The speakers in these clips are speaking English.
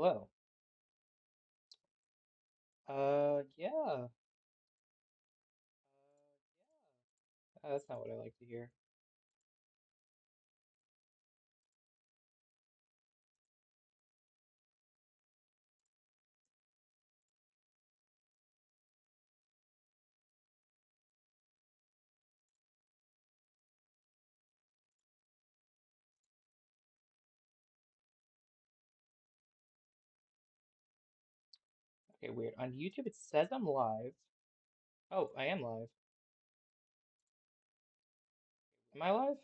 Hello. Yeah. That's not what I like to hear. Okay, weird. On YouTube, it says I'm live. Oh, I am live. Am I live?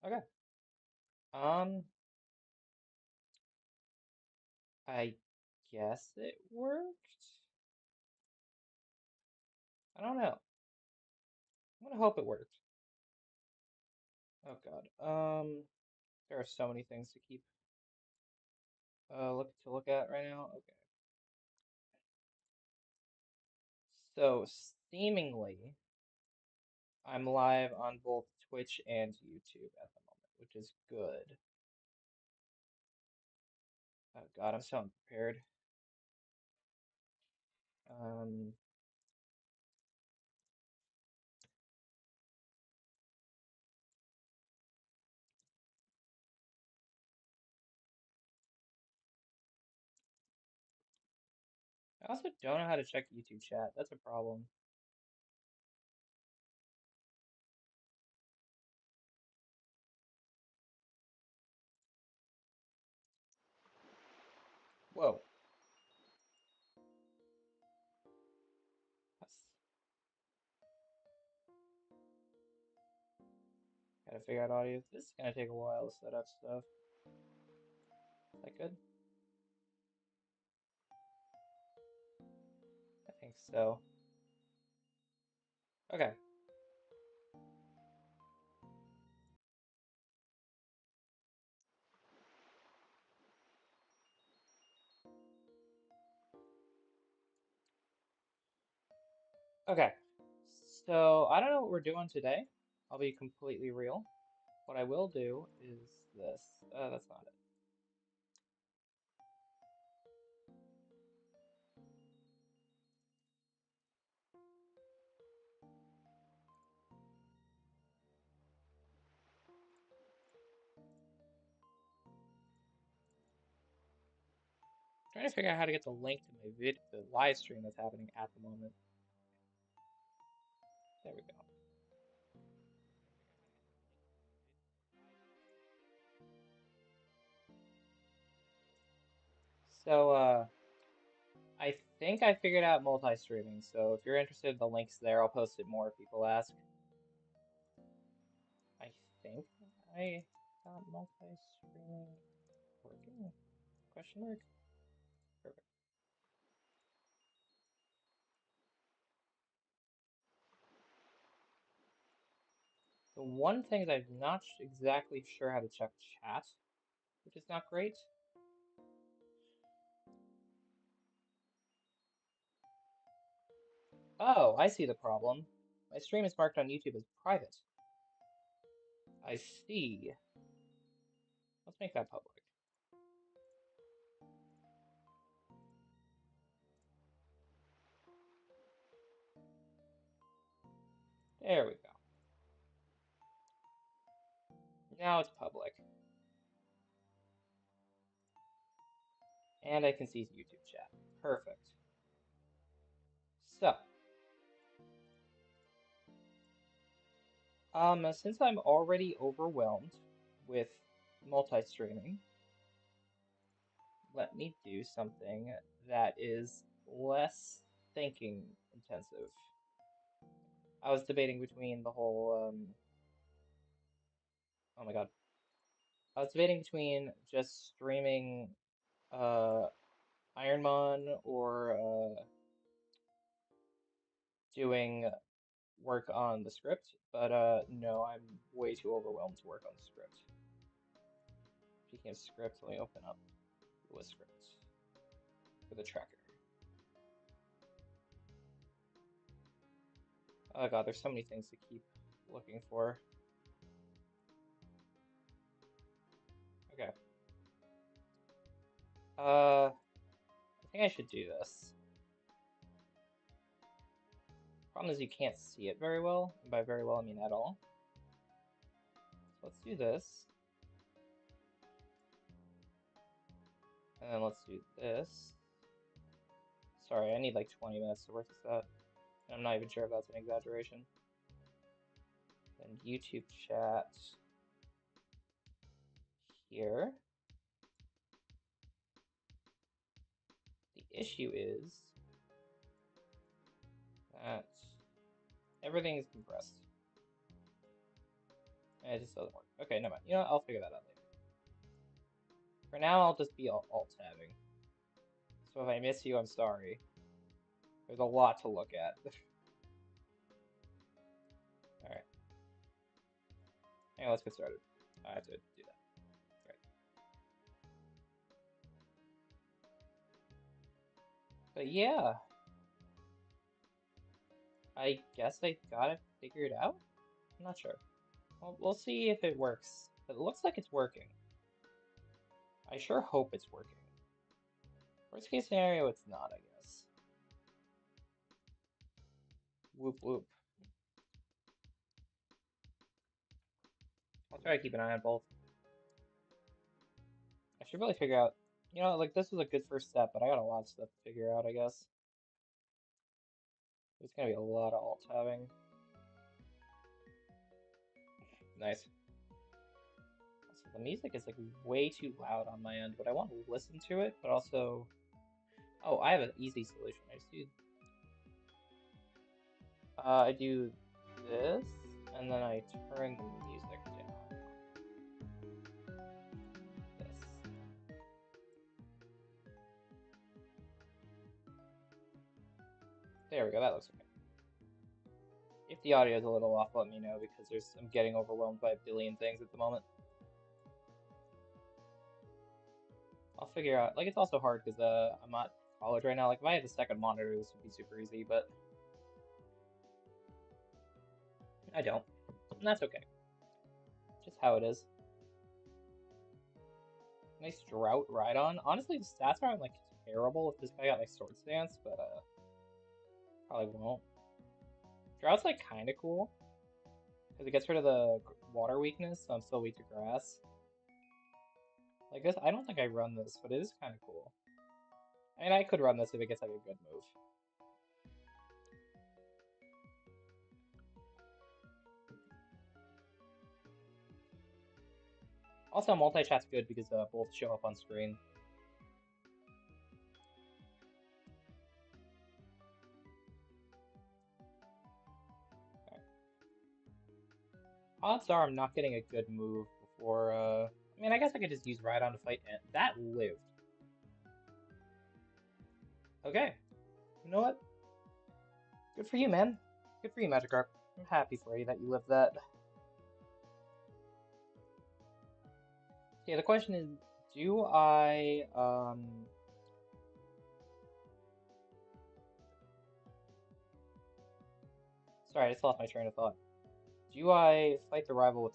Okay. Um, I guess it worked. I don't know. I'm gonna hope it worked. Oh God. There are so many things to keep look at right now. Okay. So, seemingly, I'm live on both Twitch and YouTube at the moment, which is good. Oh God, I'm so unprepared. Um, I also don't know how to check YouTube chat. That's a problem. Whoa. That's, gotta figure out audio. This is gonna take a while to set up stuff. Is that good? I think so. Okay. Okay. So I don't know what we're doing today. I'll be completely real. What I will do is this. That's not it. Trying to figure out how to get the link to my the live stream that's happening at the moment. There we go. So I think I figured out multi-streaming. So if you're interested in the links there, I'll post it more if people ask. I think I got multi-streaming working? Question mark? Perfect. The one thing is I'm not exactly sure how to check chat, which is not great. Oh, I see the problem. My stream is marked on YouTube as private. I see. Let's make that public. There we go. Now it's public. And I can see YouTube chat. Perfect. So, since I'm already overwhelmed with multi-streaming, let me do something that is less thinking intensive. I was debating between the whole, oh my God. I was debating between just streaming uh, Ironmon or doing work on the script, but no, I'm way too overwhelmed to work on the script. Speaking of script, let me open up the script for the tracker. Oh God, there's so many things to keep looking for. I think I should do this. Problem is you can't see it very well, and by very well I mean at all. So let's do this. And then let's do this. Sorry, I need like 20 minutes to work this out. And I'm not even sure if that's an exaggeration. Then YouTube chat here. The issue is that everything is compressed. And it just doesn't work. Okay, never mind. You know what? I'll figure that out later. For now, I'll just be alt-tabbing. So if I miss you, I'm sorry. There's a lot to look at. Alright. Hang on, let's get started. I have to do that. Right. But yeah. I guess I got it figured out? I'm not sure. Well, we'll see if it works. But it looks like it's working. I sure hope it's working. Worst case scenario, it's not, I guess. Whoop whoop. I'll try to keep an eye on both. I should really figure out, you know, like this was a good first step, but I got a lot of stuff to figure out, I guess. There's gonna be a lot of alt-tabbing. Nice. Also, the music is like way too loud on my end, but I want to listen to it, but also... Oh, I have an easy solution. I do this, and then I turn the music down. This. There we go, that looks okay. If the audio is a little off, let me know, because I'm getting overwhelmed by a billion things at the moment. I'll figure out, like, it's also hard because I'm at college right now. Like, if I had a second monitor, this would be super easy, but I don't. And that's okay. Just how it is. Nice drought ride on. Honestly, the stats aren't like terrible if this guy got like sword stance, but probably won't. Drought's like kind of cool because it gets rid of the water weakness, so I'm still weak to grass. Like this, I don't think I run this, but it is kind of cool. And I could run this if it gets like a good move. Also, multi-chat's good because both show up on screen. Okay. Odds are I'm not getting a good move before, I mean, I guess I could just use Rhydon to fight Ant. That lived. Okay. You know what? Good for you, man. Good for you, Magikarp. I'm happy for you that you lived that. Yeah, the question is, do I, Sorry, I just lost my train of thought. Do I fight the rival with,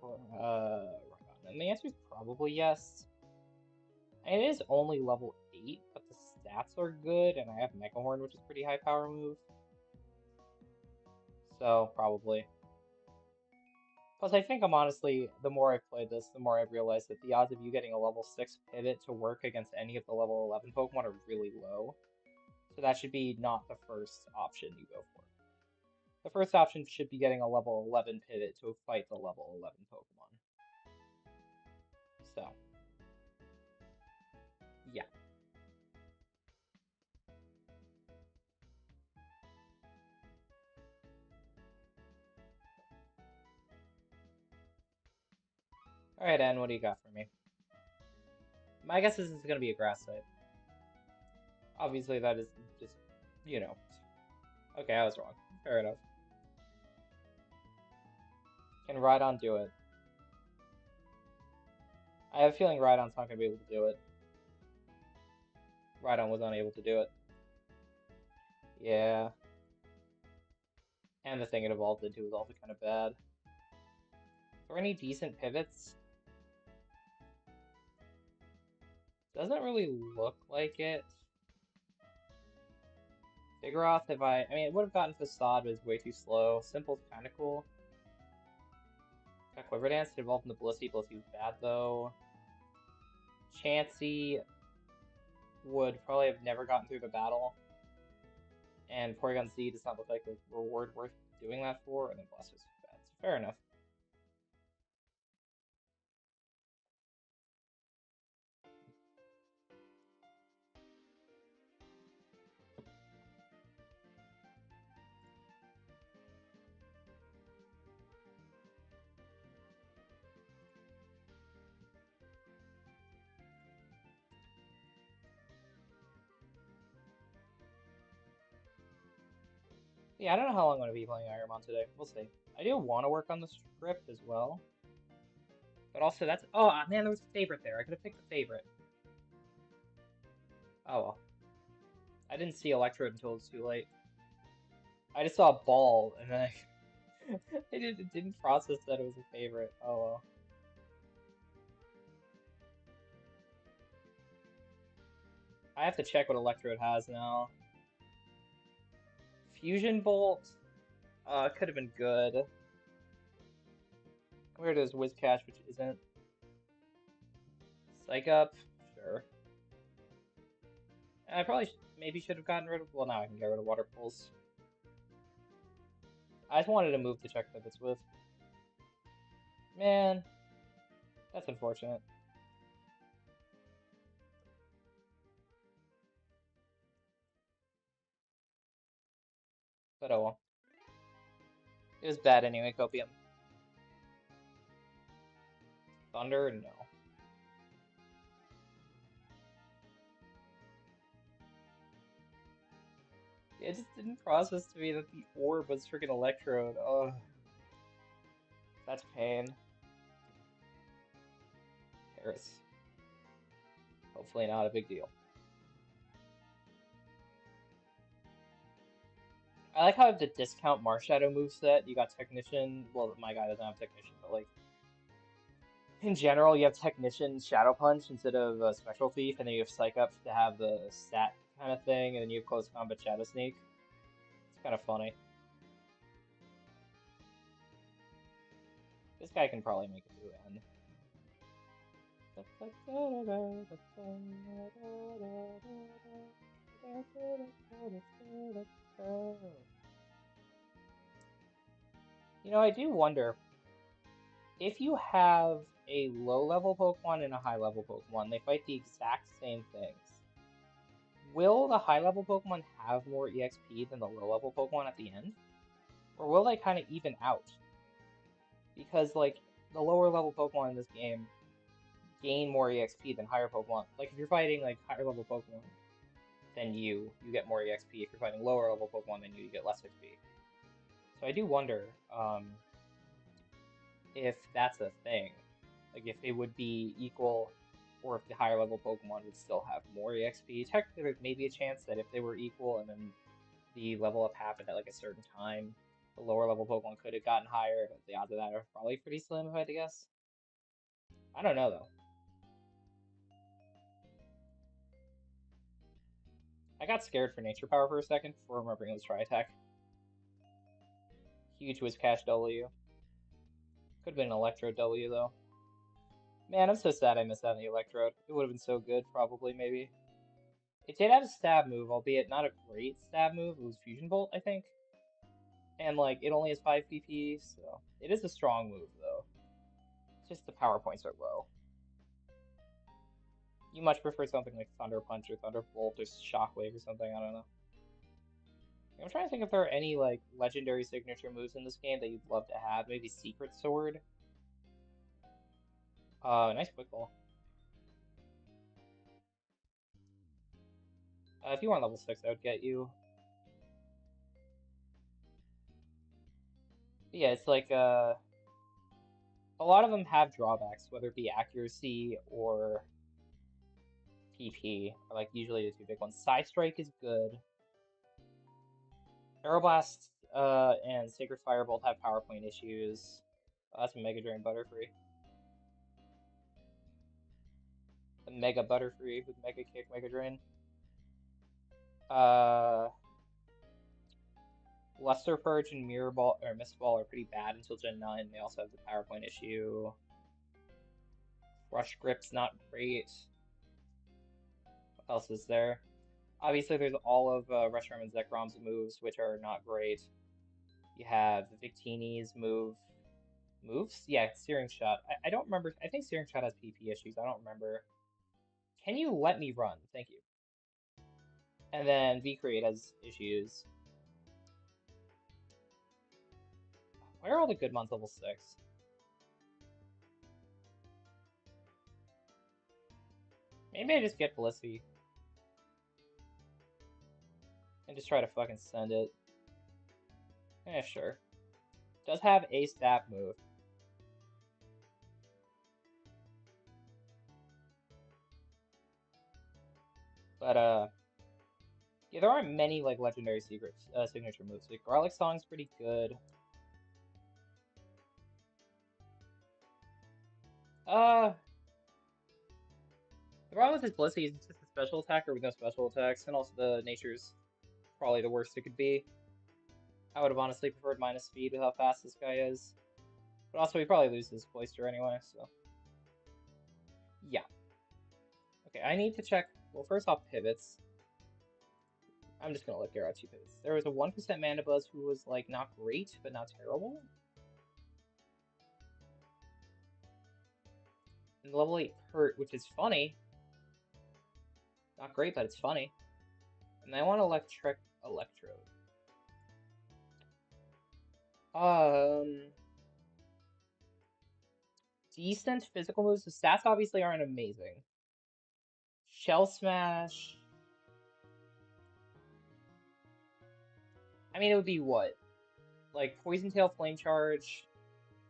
Rhydon? And the answer is probably yes. And it is only level 8, but the stats are good, and I have Mega Horn, which is a pretty high power move. So, probably. Plus, I think I'm honestly, the more I've played this, the more I've realized that the odds of you getting a level 6 pivot to work against any of the level 11 Pokemon are really low. So that should be not the first option you go for. The first option should be getting a level 11 pivot to fight the level 11 Pokemon. So, yeah. Alright, Ann, what do you got for me? My guess is it's going to be a grass type. Obviously, that is just, you know. Okay, I was wrong. Fair enough. Can Rhydon do it? I have a feeling Rhydon's not going to be able to do it. Rhydon was unable to do it. Yeah. And the thing it evolved into was also kind of bad. Are there any decent pivots? Doesn't really look like it. Vigoroth, I mean, it would have gotten Facade, but it's way too slow. Simple's kind of cool. Got Quiver Dance to evolve into Blissey. Blissey's bad, though. Chansey would probably have never gotten through the battle. And Porygon Z does not look like a reward worth doing that for, and then Blastoise is bad. So fair enough. Yeah, I don't know how long I'm going to be playing Ironmon today. We'll see. I do want to work on the script as well. But also that's... Oh, man, there was a favorite there. I could have picked a favorite. Oh, well. I didn't see Electrode until it was too late. I just saw a ball, and then I didn't process that it was a favorite. Oh, well. I have to check what Electrode has now. Fusion Bolt could have been good. Compared to his Whiscash, which isn't. Psych Up, sure. I probably maybe should have gotten rid of... Well, now I can get rid of Water Pulse. I just wanted to move to check that it's with. Man, that's unfortunate. But oh well. It was bad anyway, Copium. Thunder? No. It just didn't process to me that the orb was freaking Electrode. Oh, that's pain. Paris. Hopefully not a big deal. I like how the discount Marshadow moveset, you got Technician. Well, my guy doesn't have Technician, but like in general, you have Technician Shadow Punch instead of Special Thief, and then you have Psych Up to have the stat kind of thing, and then you have Close Combat Shadow Sneak. It's kind of funny. This guy can probably make it to the end. You know, I do wonder if you have a low-level Pokemon and a high-level Pokemon, they fight the exact same things. Will the high-level Pokemon have more EXP than the low-level Pokemon at the end? Or will they kind of even out? Because, like, the lower-level Pokemon in this game gain more EXP than higher Pokemon. Like, if you're fighting, like, higher-level Pokemon than you get more EXP. If you're fighting lower-level Pokemon than you get less XP. So I do wonder, if that's a thing. Like, if they would be equal, or if the higher level Pokemon would still have more EXP. Technically, there's maybe a chance that if they were equal and then the level up happened at like a certain time, the lower level Pokemon could have gotten higher, but the odds of that are probably pretty slim, if I had to guess. I don't know, though. I got scared for Nature Power for a second before remembering it was Tri-Attack. Huge Whiscash W. Could have been an Electrode W, though. Man, I'm so sad I missed out on the Electrode. It would have been so good, probably, maybe. It did have a stab move, albeit not a great stab move. It was Fusion Bolt, I think. And, like, it only has 5 PP, so... It is a strong move, though. Just the power points are low. You much prefer something like Thunder Punch or Thunderbolt or Shockwave or something, I don't know. I'm trying to think if there are any, like, legendary signature moves in this game that you'd love to have. Maybe Secret Sword. Nice Quick Ball. If you want level 6, I would get you. But yeah, it's like, a lot of them have drawbacks, whether it be accuracy or PP, are like usually the two big ones. Side Strike is good. Aeroblast and Sacred Fire both have power point issues. That's a Mega Drain Butterfree. The Mega Butterfree with Mega Kick, Mega Drain. Uh, Luster Purge and Mirror Ball or Mist Ball are pretty bad until Gen 9. They also have the PowerPoint issue. Rush Grip's not great. What else is there? Obviously, there's all of Reshiram and Zekrom's moves, which are not great. You have Victini's moves? Yeah, Searing Shot. I don't remember. I think Searing Shot has PP issues. I don't remember. Can you let me run? Thank you. And then V-Create has issues. Why are all the good ones level 6? Maybe I just get Blissey. And just try to fucking send it. Yeah, sure. Does have a stab move. But, yeah, there aren't many, like, legendary secrets, signature moves. Like, Garlic Song's pretty good. The problem with his Blissey is it's just a special attacker with no special attacks, and also the nature's probably the worst it could be. I would have honestly preferred minus speed with how fast this guy is. But also, he probably loses his Cloister anyway, so. Yeah. Okay, I need to check. Well, first off, pivots. I'm just gonna look here at 2 pivots. There was a 1% Mana Buzz who was, like, not great, but not terrible. And level 8 Hurt, which is funny. Not great, but it's funny. And I want Electrode. Decent physical moves. The stats obviously aren't amazing. Shell Smash. I mean, it would be what? Like Poison Tail, Flame Charge,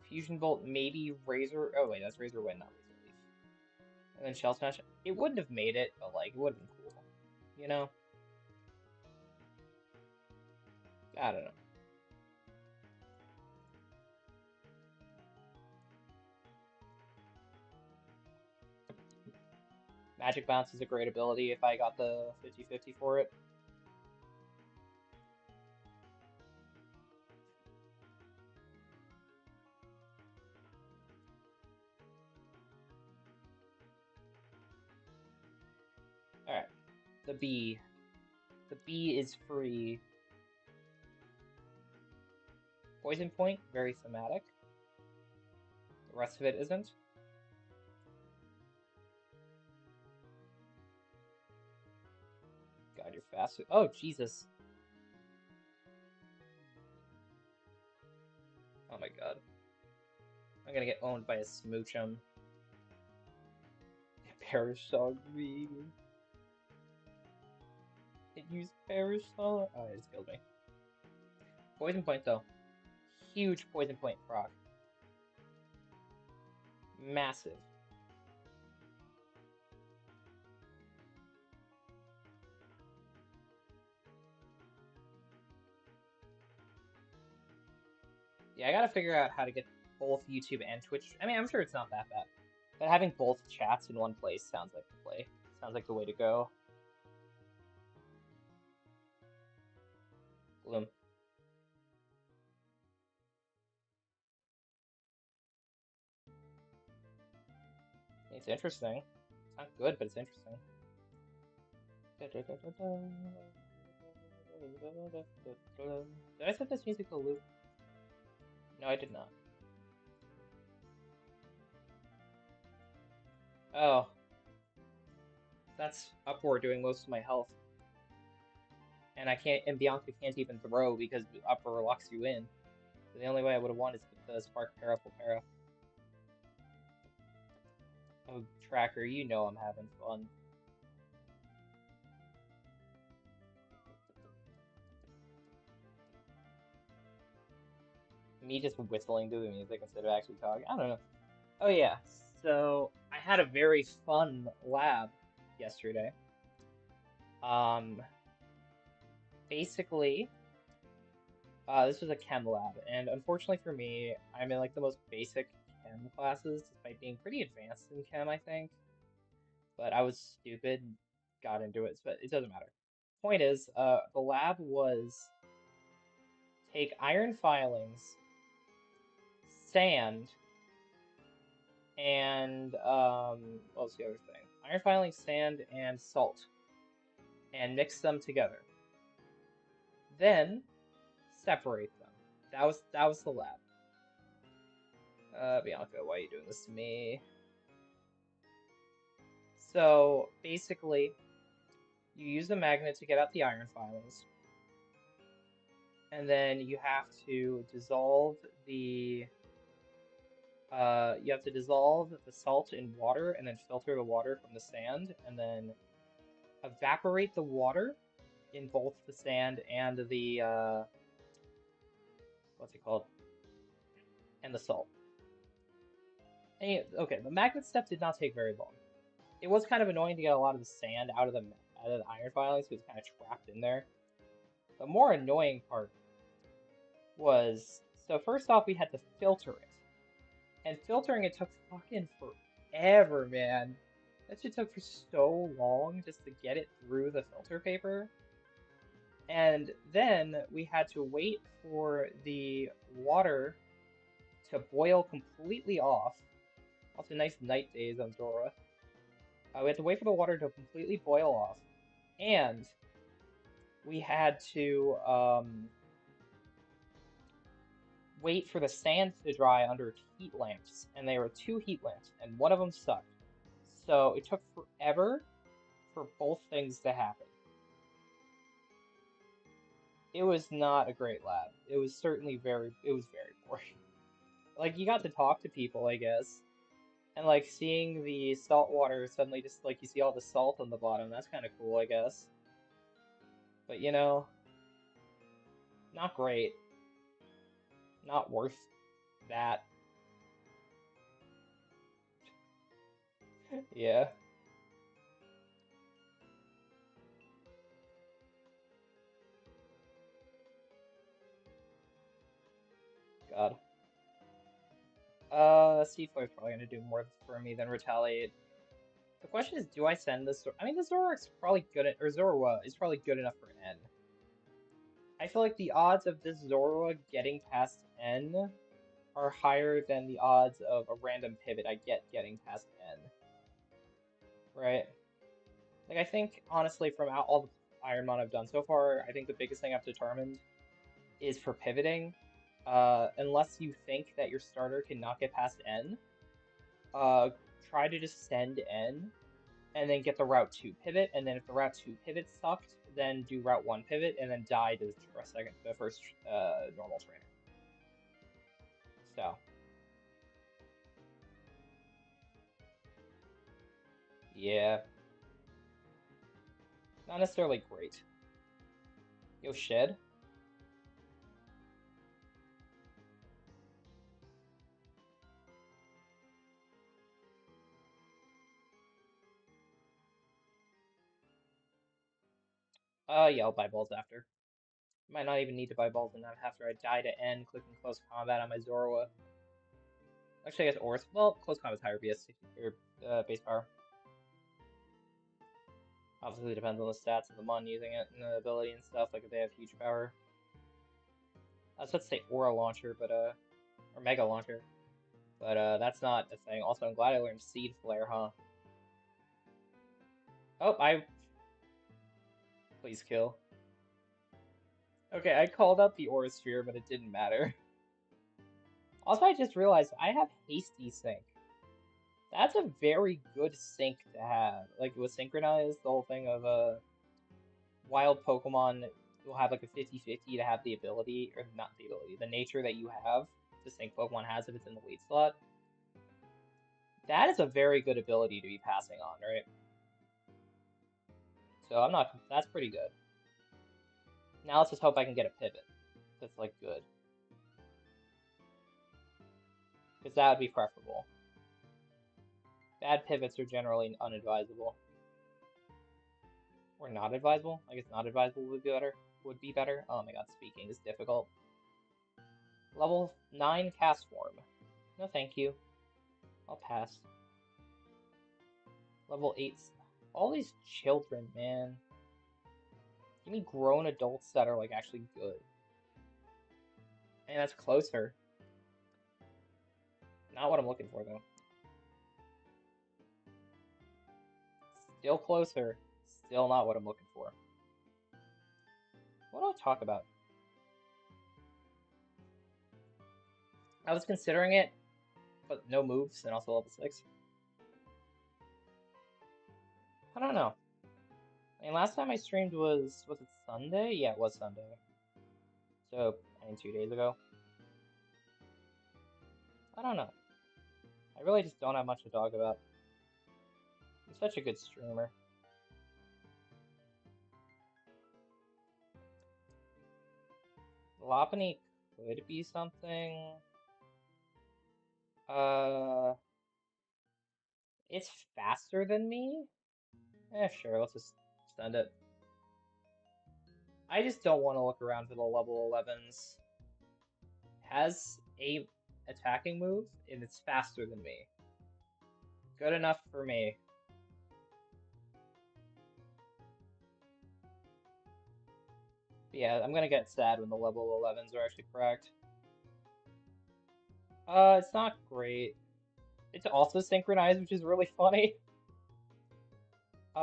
Fusion Bolt, maybe Razor. Oh wait, that's Razor Wind, not Razor Leaf. And then Shell Smash. It wouldn't have made it, but like it would have been cool. You know? I don't know. Magic Bounce is a great ability if I got the 50/50 for it. Alright. The B. The B is free. Poison Point, very thematic. The rest of it isn't. God, you're fast. Oh, Jesus. Oh my god. I'm gonna get owned by a Smoochum. Perish Dog V. It used Perish Dog. Oh, it just killed me. Poison Point, though. Huge Poison Point proc. Massive. Yeah, I gotta figure out how to get both YouTube and Twitch. I mean, I'm sure it's not that bad. But having both chats in one place sounds like the play. Sounds like the way to go. Gloom. It's interesting. It's not good, but it's interesting. Did I set this music to loop? No, I did not. Oh. That's Upward doing most of my health. And I can't, and Bianca can't even throw because Upper locks you in. So the only way I would have won is with the Spark Para full para. Oh, Tracker, you know I'm having fun. Me just whistling to the music instead of actually talking. I don't know. Oh yeah, so I had a very fun lab yesterday. Basically, this was a chem lab, and unfortunately for me, I'm in like the most basic chem classes, despite being pretty advanced in chem, I think. but I was stupid, and got into it, but it doesn't matter. Point is, the lab was take iron filings, sand, and what was the other thing? Iron filings, sand, and salt, and mix them together. Then separate them. That was the lab. Bianca, why are you doing this to me? So basically, you use the magnet to get out the iron filings, and then you have to dissolve the salt in water and then filter the water from the sand and then evaporate the water in both the sand and the what's it called? And the salt. Okay, the magnet step did not take very long. It was kind of annoying to get a lot of the sand out of the iron filings because it was kind of trapped in there. The more annoying part was, so first off we had to filter it. And filtering it took fucking forever, man. That shit took for so long just to get it through the filter paper. And then we had to wait for the water to boil completely off. Also, nice night days on Zora. We had to wait for the water to completely boil off. And we had to wait for the sand to dry under heat lamps. And there were two heat lamps, and one of them sucked. So it took forever for both things to happen. It was not a great lab. It was very boring. Like, you got to talk to people, I guess. And, like, seeing the salt water suddenly just, like, you see all the salt on the bottom. That's kind of cool, I guess. But, not great. Not worth that. Yeah, God. Seafloor's probably gonna do more for me than Retaliate. The question is, do I send this? I mean, the Zoroark's probably good at, or Zorua is probably good enough for N. I feel like the odds of this Zorua getting past N are higher than the odds of a random pivot I get getting past N. Right? Like, I think, honestly, from all the Ironmon I've done so far, I think the biggest thing I've determined is for pivoting. Unless you think that your starter cannot get past N, uh, try to just send N and then get the Route 2 pivot, and then if the Route 2 pivot sucked, then do Route 1 pivot, and then die to the first normal trainer. So, yeah, not necessarily great. Yo, Shed? Yeah, I'll buy balls after. Might not even need to buy balls in that after I die to N, clicking close combat on my Zorua. Actually, I guess Ors. Well, close combat's higher BS or base power. Obviously, depends on the stats of the mon using it and the ability and stuff. Like if they have huge power. I was about to say Aura Launcher, but or Mega Launcher, but that's not a thing. Also, I'm glad I learned Seed Flare, huh? Oh, please kill. Okay, I called out the Aura Sphere, but it didn't matter. Also, I just realized I have Hasty Sync. That's a very good sync to have. Like, with Synchronize, the whole thing of wild Pokemon will have like a 50-50 to have the ability, or not the ability, the nature that you have to sync Pokemon has if it's in the lead slot. That is a very good ability to be passing on, right? So that's pretty good. Now let's just hope I can get a pivot that's like good. Because that would be preferable. Bad pivots are generally unadvisable. Or not advisable? I guess not advisable would be better. Oh my god, speaking is difficult. Level 9 cast form. No thank you. I'll pass. Level 8s. All these children, man. Give me grown adults that are like actually good. And that's closer. Not what I'm looking for though. Still closer. Still not what I'm looking for. What do I talk about? I was considering it, but no moves and also level 6. I don't know. I mean, last time I streamed was it Sunday? Yeah, it was Sunday. So, I mean, 2 days ago. I don't know. I really just don't have much to talk about. I'm such a good streamer. Lopunny could be something. It's faster than me? Sure, let's just send it. I just don't want to look around for the level 11s. Has a attacking move, and it's faster than me. Good enough for me. But yeah, I'm gonna get sad when the level 11s are actually cracked. It's not great. It's also synchronized, which is really funny. Do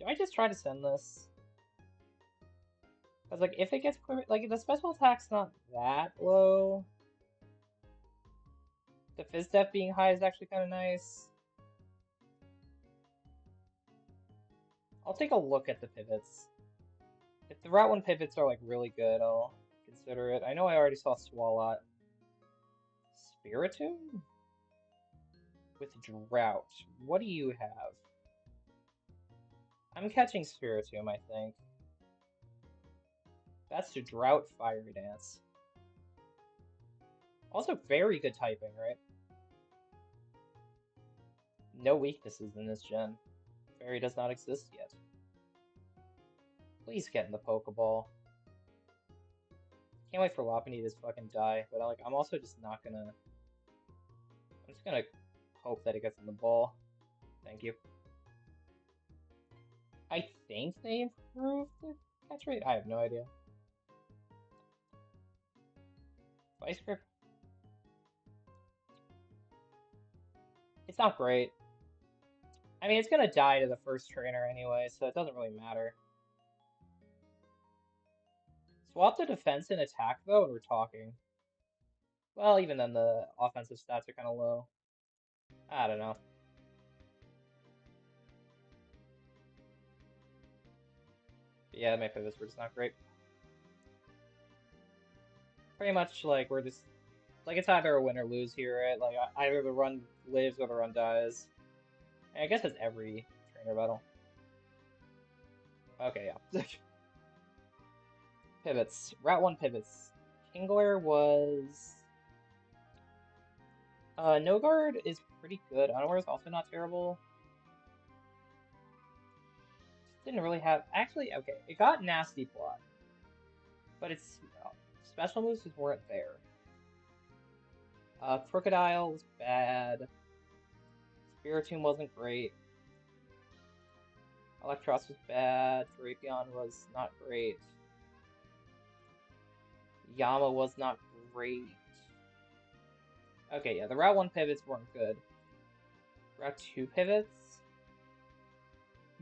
I just try to send this? Because, like, if it gets quiver, like, the special attack's not that low. The Fizz Def being high is actually kind of nice. I'll take a look at the pivots. If the Route 1 pivots are, like, really good, I'll consider it. I know I already saw Swalot. Spiritomb? With Drought. What do you have? I'm catching Spiritomb, I think. That's the Drought Fire Dance. Also very good typing, right? No weaknesses in this gen. Fairy does not exist yet. Please get in the Pokeball. Can't wait for Lopunny to just fucking die, but I'm also just not gonna... I'm just gonna hope that it gets in the ball. Thank you. I think they improved the catch rate? I have no idea. Vice Grip? It's not great. I mean, it's gonna die to the first trainer anyway, so it doesn't really matter. Swap the defense and attack, though, and we're talking. Well, even then, the offensive stats are kind of low. I don't know. But yeah, my pivots were just not great. Pretty much, like, we're just... Like, it's either a win or lose here, right? Like, either the run lives or the run dies. And I guess it's every trainer battle. Okay, yeah. Pivots. Route 1 pivots. Kingler was... No Guard is pretty good. Unaware is also not terrible. Just didn't really have... Actually, okay, it got Nasty Plot. But its special moves just weren't there. Crocodile was bad. Spiritomb wasn't great. Electros was bad. Drapion was not great. Yama was not great. Okay, yeah, the Route 1 pivots weren't good. Route 2 pivots?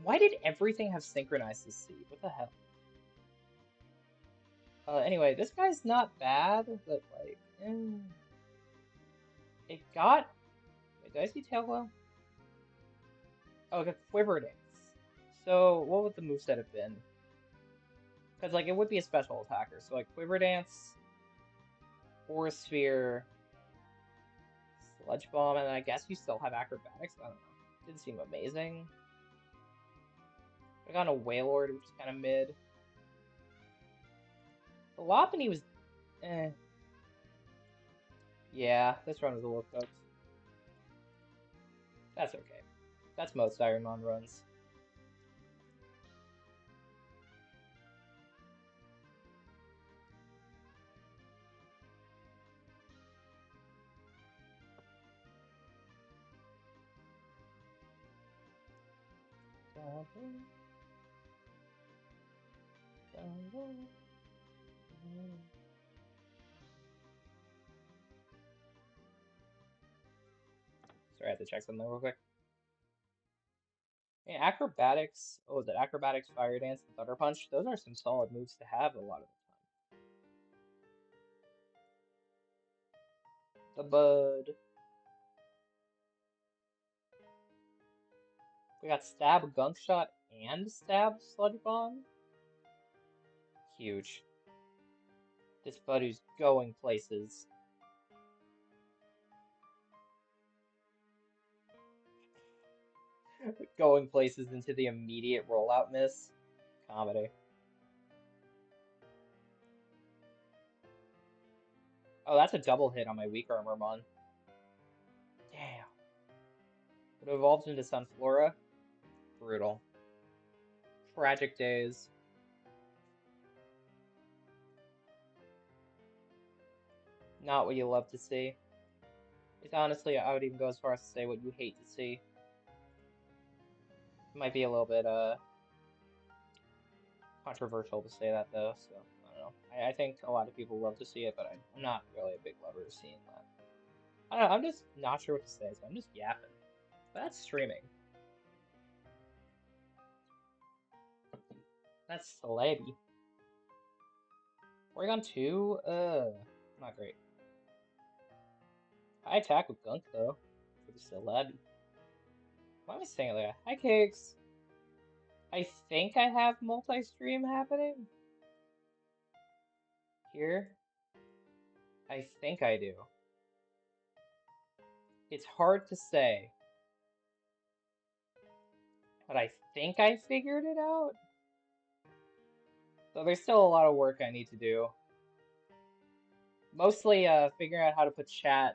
Why did everything have synchronized this seed? What the hell? Anyway, this guy's not bad, but, like, It got... Wait, did I see Tail Glow? Oh, it got Quiver Dance. So, what would the moveset have been? Because, like, it would be a special attacker. So, like, Quiver Dance, Force Sphere, Sludge Bomb, and I guess you still have Acrobatics? I don't know. Didn't seem amazing. I got a Wailord, which is kind of mid. The Lopunny was... eh. Yeah, this run was a little cooked. That's okay. That's most Ironmon runs. Sorry, I have to check something real quick. Hey, acrobatics. Oh, is it acrobatics, fire dance, and thunder punch? Those are some solid moves to have a lot of the time. The bud. We got stab, gunk shot, and stab sludge bomb. Huge. This bud is going places. Going places into the immediate rollout miss. Comedy. Oh, that's a double hit on my weak Ironmon. Damn. It evolved into Sunflora. Brutal. Tragic days. Not what you love to see. It's honestly, I would even go as far as to say what you hate to see. It might be a little bit controversial to say that though, so I don't know. I think a lot of people love to see it, but I'm not really a big lover of seeing that. I don't know, I'm just not sure what to say, so I'm just yapping. But that's streaming. That's celebby. Oregon 2? Not great. High attack with Gunk though, for the celebby. Why am I saying it like that? Hi, Cakes! I think I have multi-stream happening here. I think I do. It's hard to say, but I think I figured it out. So there's still a lot of work I need to do. Mostly figuring out how to put chat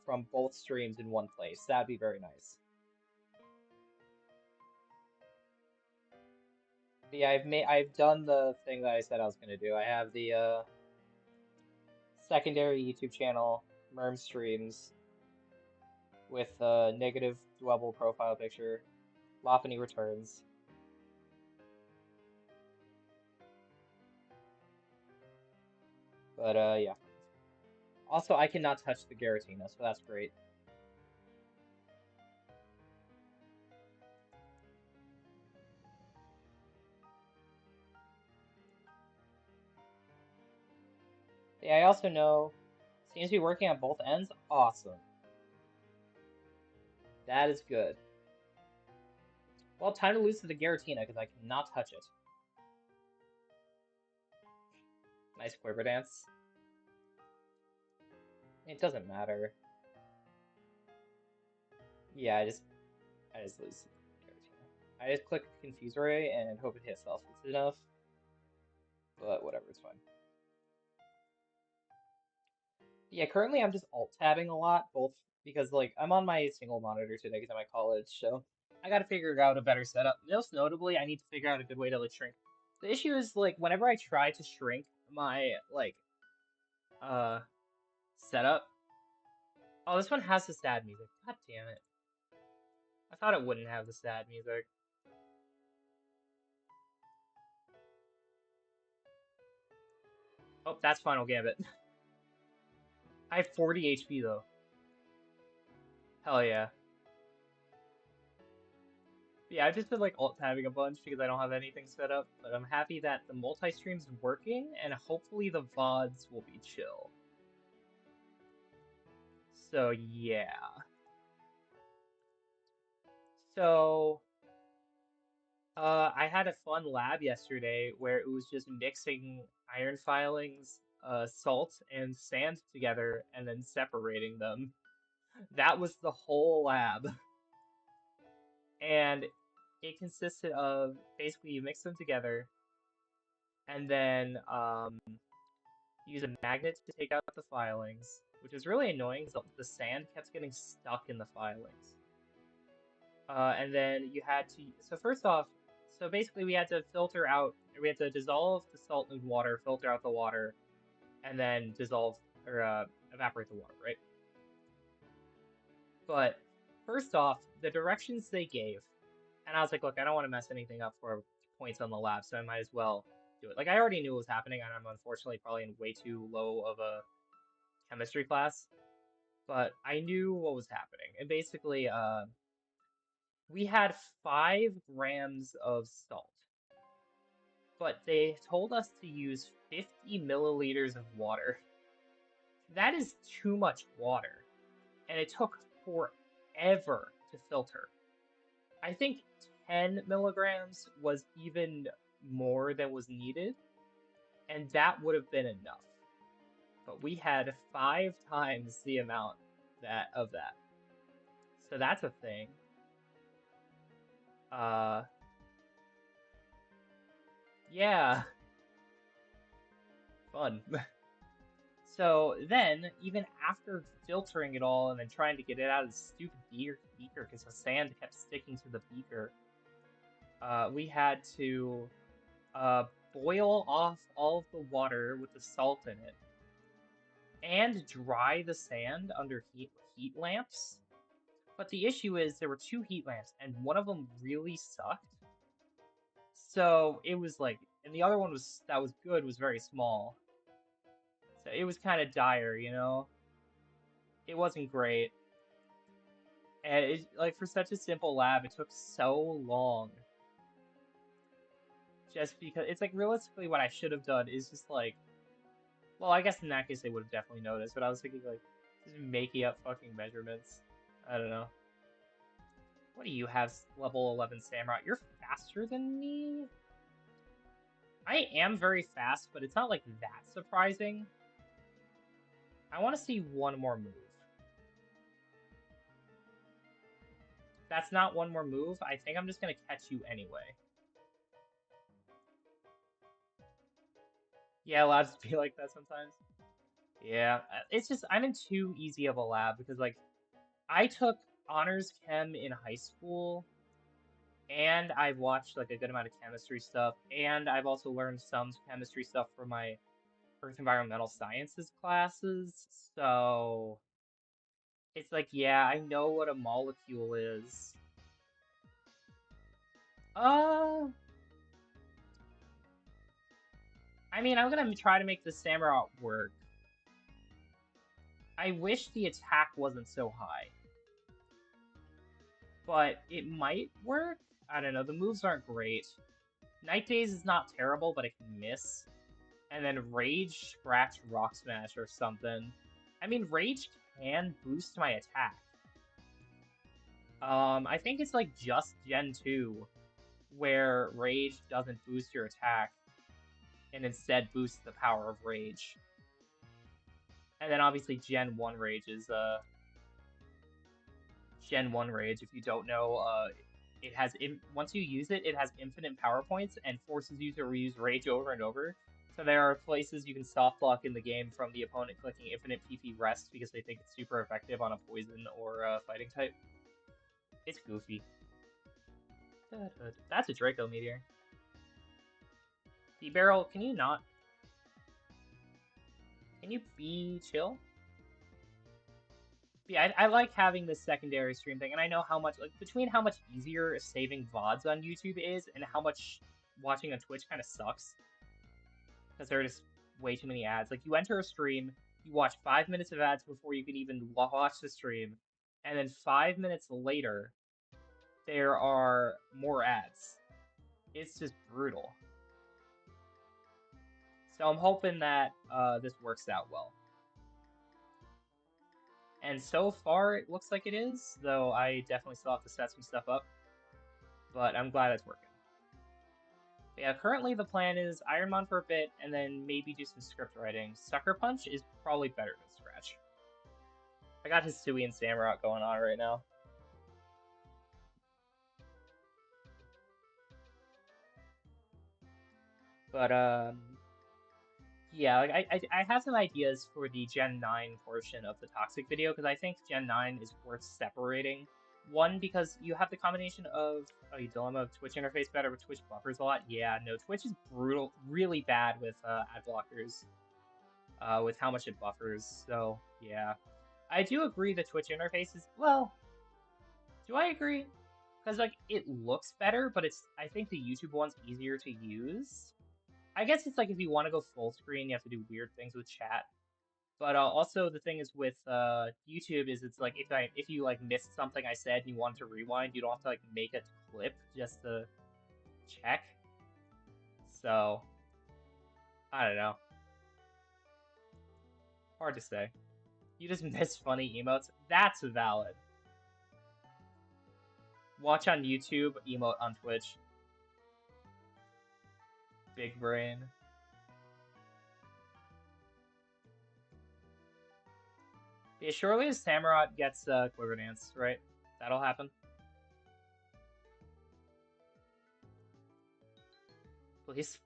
from both streams in one place. That'd be very nice. But yeah, I've done the thing that I said I was gonna do. I have the secondary YouTube channel, Merm streams, with negative dwebble profile picture, Lopunny returns. But yeah. Also, I cannot touch the Giratina, so that's great. Yeah, I also know seems to be working on both ends. Awesome. That is good. Well, time to lose to the Giratina because I cannot touch it. Nice Quiver Dance. It doesn't matter. Yeah, I just lose to the Giratina. I just click Confuse Ray and hope it hits self enough. But whatever, it's fine. Yeah, currently I'm just alt-tabbing a lot, both because like I'm on my single monitor today because I'm at college, so I gotta figure out a better setup. Most notably, I need to figure out a good way to like shrink. The issue is like whenever I try to shrink my like uh setup. Oh, this one has the sad music. God damn it. I thought it wouldn't have the sad music. Oh, that's Final Gambit. I have 40 HP though. Hell yeah. Yeah, I've just been like alt tabbing a bunch because I don't have anything set up, but I'm happy that the multi-stream's working and hopefully the VODs will be chill. So yeah. So I had a fun lab yesterday where it was just mixing iron filings, salt, and sand together and then separating them. That was the whole lab. And it consisted of basically you mix them together and then use a magnet to take out the filings, which is really annoying because the sand kept getting stuck in the filings. And then you had to, so first off, so basically we had to filter out, we had to dissolve the salt in water, filter out the water, and then dissolve, or evaporate the water, right? But first off, the directions they gave. And I was like, look, I don't want to mess anything up for points on the lab, so I might as well do it. Like, I already knew what was happening, and I'm unfortunately probably in way too low of a chemistry class, but I knew what was happening. And basically, we had 5 grams of salt, but they told us to use 50 milliliters of water. That is too much water, and it took forever to filter. I think 10 milligrams was even more than was needed, and that would have been enough. But we had 5 times the amount of that. So that's a thing. Uh, yeah, fun. So then, even after filtering it all and then trying to get it out of the stupid beaker because the sand kept sticking to the beaker, we had to boil off all of the water with the salt in it and dry the sand under heat lamps. But the issue is there were 2 heat lamps and one of them really sucked. So it was like, and the other one that was good was very small. So it was kind of dire, you know? It wasn't great. And it, like for such a simple lab, it took so long. Just because it's like realistically what I should have done is just like, well, I guess in that case they would have definitely noticed, but I was thinking like just making up fucking measurements. I don't know. What do you have, level 11 Samurai? You're faster than me? I am very fast, but it's not like that surprising. I want to see one more move. That's not one more move. I think I'm just going to catch you anyway. Yeah, labs be like that sometimes. Yeah, it's just, I'm in too easy of a lab because, like, I took honors chem in high school, and I've watched, like, a good amount of chemistry stuff, and I've also learned some chemistry stuff for my Earth Environmental Sciences classes, so it's like, yeah, I know what a molecule is. Uh, I mean, I'm gonna try to make the Samurai work. I wish the attack wasn't so high, but it might work. I don't know, the moves aren't great. Night Days is not terrible, but it can miss. And then Rage, Scratch, Rock Smash or something. I mean, Rage can boost my attack. I think it's like just Gen 2 where Rage doesn't boost your attack and instead boosts the power of Rage. And then obviously Gen 1 Rage is Gen 1 Rage, if you don't know, it has once you use it, it has infinite power points and forces you to reuse Rage over and over. So there are places you can soft block in the game from the opponent clicking infinite PP rest because they think it's super effective on a poison or a fighting type. It's goofy. That's a Draco Meteor. D-Barrel, can you not? Can you be chill? Yeah, I like having this secondary stream thing, and I know how much, like, between how much easier saving VODs on YouTube is and how much watching on Twitch kind of sucks, because there are just way too many ads. Like, you enter a stream, you watch 5 minutes of ads before you can even watch the stream, and then 5 minutes later, there are more ads. It's just brutal. So I'm hoping that this works out well. And so far, it looks like it is, though I definitely still have to set some stuff up. But I'm glad it's working. But yeah, currently the plan is Ironmon for a bit, and then maybe do some script writing. Sucker Punch is probably better than Scratch. I got Hisui and Samurott going on right now. But, yeah, like I have some ideas for the Gen 9 portion of the Toxic video, because I think Gen 9 is worth separating. One, because you have the combination of, oh, you dilemma of Twitch interface better, but Twitch buffers a lot. Yeah, no, Twitch is brutal, really bad with ad blockers, with how much it buffers. So, yeah. I do agree the Twitch interface is, well, do I agree? because like it looks better, but I think the YouTube one's easier to use. I guess it's like if you want to go full screen, you have to do weird things with chat. But also the thing is with YouTube is it's like if you like missed something I said and you want to rewind, you don't have to like make a clip just to check. So I don't know. Hard to say. You just miss funny emotes. That's valid. Watch on YouTube, emote on Twitch. Big brain. Yeah, surely as Samurott gets Quiver Dance, right? That'll happen. Please.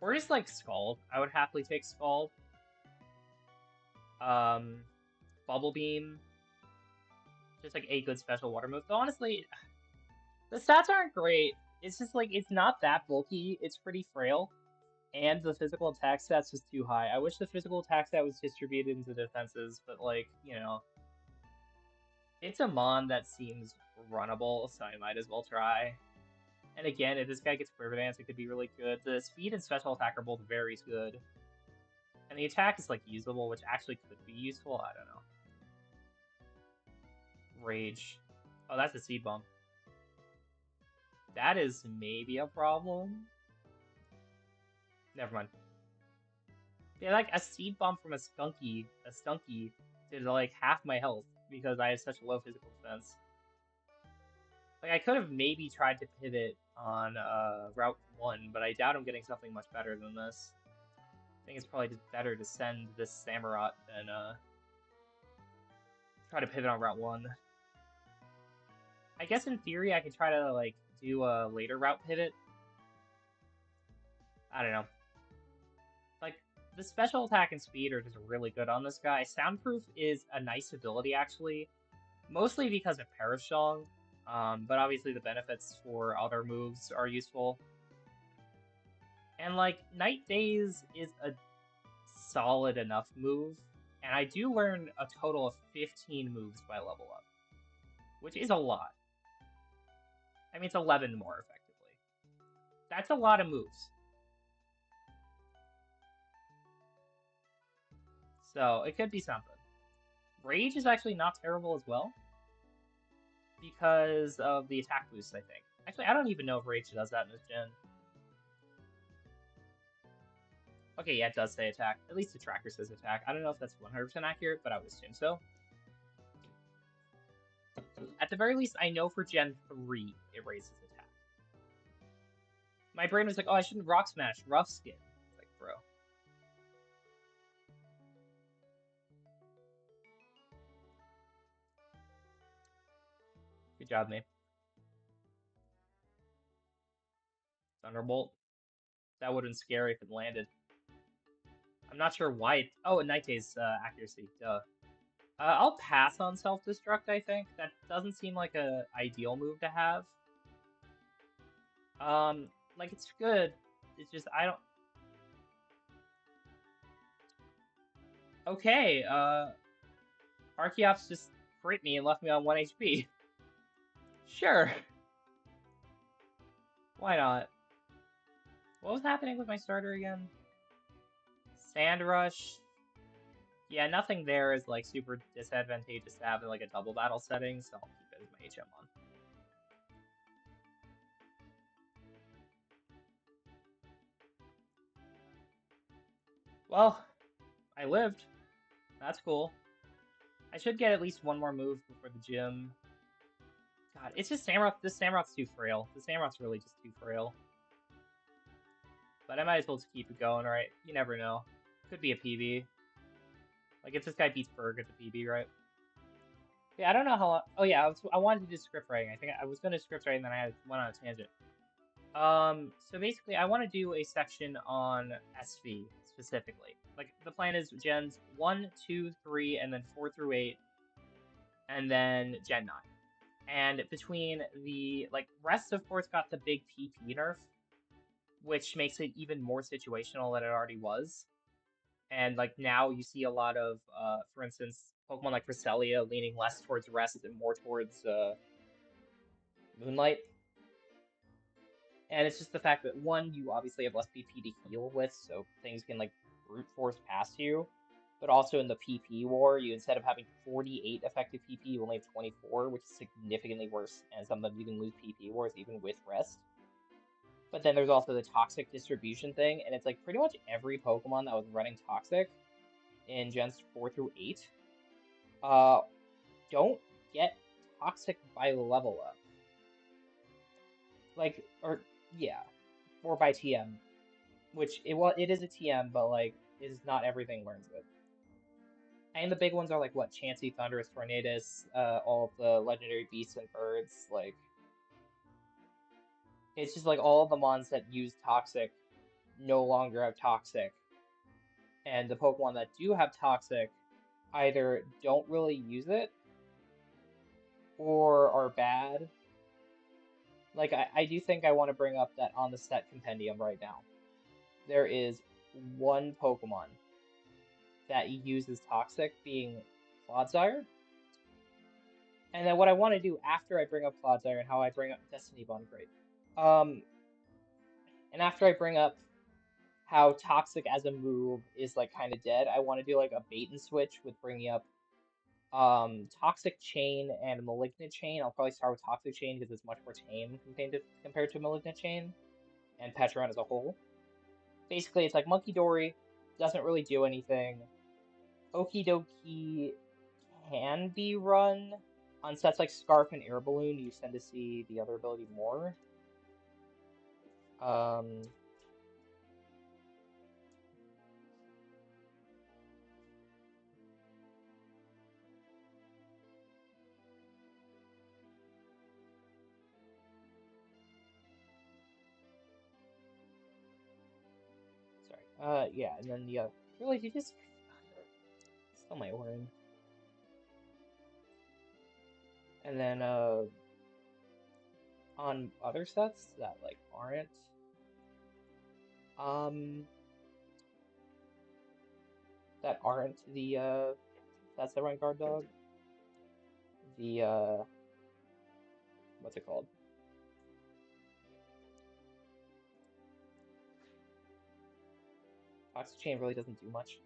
Or just like Scald. I would happily take Scald. Bubble Beam. Just like a good special water move. Though honestly, the stats aren't great. It's just like it's not that bulky. It's pretty frail. And the physical attack stats was too high. I wish the physical attack stat was distributed into defenses, but like, you know, it's a mon that seems runnable, so I might as well try. And again, if this guy gets Quiver Dance, it could be really good. The speed and special attack are both very good. And the attack is like usable, which actually could be useful. I don't know. Rage. Oh, that's a seed bomb. That is maybe a problem. Never mind. Yeah, like a seed bomb from a skunky did like half my health because I had such low physical defense. Like I could have maybe tried to pivot on Route 1, but I doubt I'm getting something much better than this. I think it's probably just better to send this Samurott than try to pivot on Route 1. I guess in theory I could try to like do a later route pivot. I don't know. Like the special attack and speed are just really good on this guy. Soundproof is a nice ability actually, mostly because of Perish Song. But obviously the benefits for other moves are useful. And like Night Days is a solid enough move, and I do learn a total of 15 moves by level up, which is a lot. I mean, it's 11 more effectively. That's a lot of moves. So it could be something. Rage is actually not terrible as well because of the attack boost, I think. Actually, I don't even know if Rage does that in this gen. Okay, yeah, it does say attack. At least the tracker says attack. I don't know if that's 100% accurate, but I would assume so. At the very least, I know for Gen 3, it raises attack. My brain was like, oh, I shouldn't Rock Smash, Rough Skin. It's like, bro. Good job, mate. Thunderbolt. That would have been scary if it landed. I'm not sure why it... Oh, Night Days accuracy. Duh. I'll pass on Self-Destruct, I think. That doesn't seem like a ideal move to have. Like, it's good. It's just, I don't... Okay, Archeops just crit me and left me on 1 HP. Sure. Why not? What was happening with my starter again? Sand Rush. Yeah, nothing there is like super disadvantageous to have in like a double battle setting, so I'll keep it as my HM on. Well, I lived. That's cool. I should get at least one more move before the gym. God, it's just Samurott. This Samurott's too frail. The Samurott's really just too frail. But I might as well just keep it going, right? You never know. Could be a PB. Like, if this guy beats Berg, it's a PB, right? Yeah, I don't know how long... Oh, yeah, I wanted to do script writing. I think I was going to script write, and then I went on a tangent. So basically, I want to do a section on SV, specifically. Like, the plan is gens 1, 2, 3, and then 4 through 8, and then Gen 9. And between the, like, rest, of course, got the big PP nerf, which makes it even more situational than it already was. And like now you see a lot of, for instance, Pokemon like Cresselia leaning less towards rest and more towards Moonlight. And it's just the fact that one, you obviously have less PP to heal with, so things can like brute force past you. But also in the PP war, you instead of having 48 effective PP, you only have 24, which is significantly worse. And sometimes you can lose PP wars even with rest. But then there's also the toxic distribution thing, and it's like pretty much every Pokemon that was running toxic in Gens 4 through 8 uh, don't get toxic by level up. Like, or yeah, or by TM, which it is a TM, but like is not everything learns it. And the big ones are like what Chansey, Thundurus, Tornadus, all of the legendary beasts and birds. Like it's just like all of the mons that use toxic no longer have toxic, and the Pokemon that do have toxic either don't really use it or are bad. Like I do think I want to bring up that on the set compendium right now, there is one Pokemon that uses toxic, being Clodsire. And then what I want to do after I bring up Clodsire and how I bring up Destiny Bond, great. And after I bring up how toxic as a move is like kind of dead, I want to do like a bait and switch with bringing up Toxic Chain and Malignant Chain. I'll probably start with Toxic Chain because it's much more tame compared to Malignant Chain and Petron as a whole. Basically, it's like Monkey Dory doesn't really do anything. Okie Dokie can be run on sets like Scarf and Air Balloon. You tend to see the other ability more. Um, sorry. Yeah, and then the other. Really, you just still my win. And then on other sets that like aren't um the that's the right guard dog. The what's it called? Toxic Chain really doesn't do much.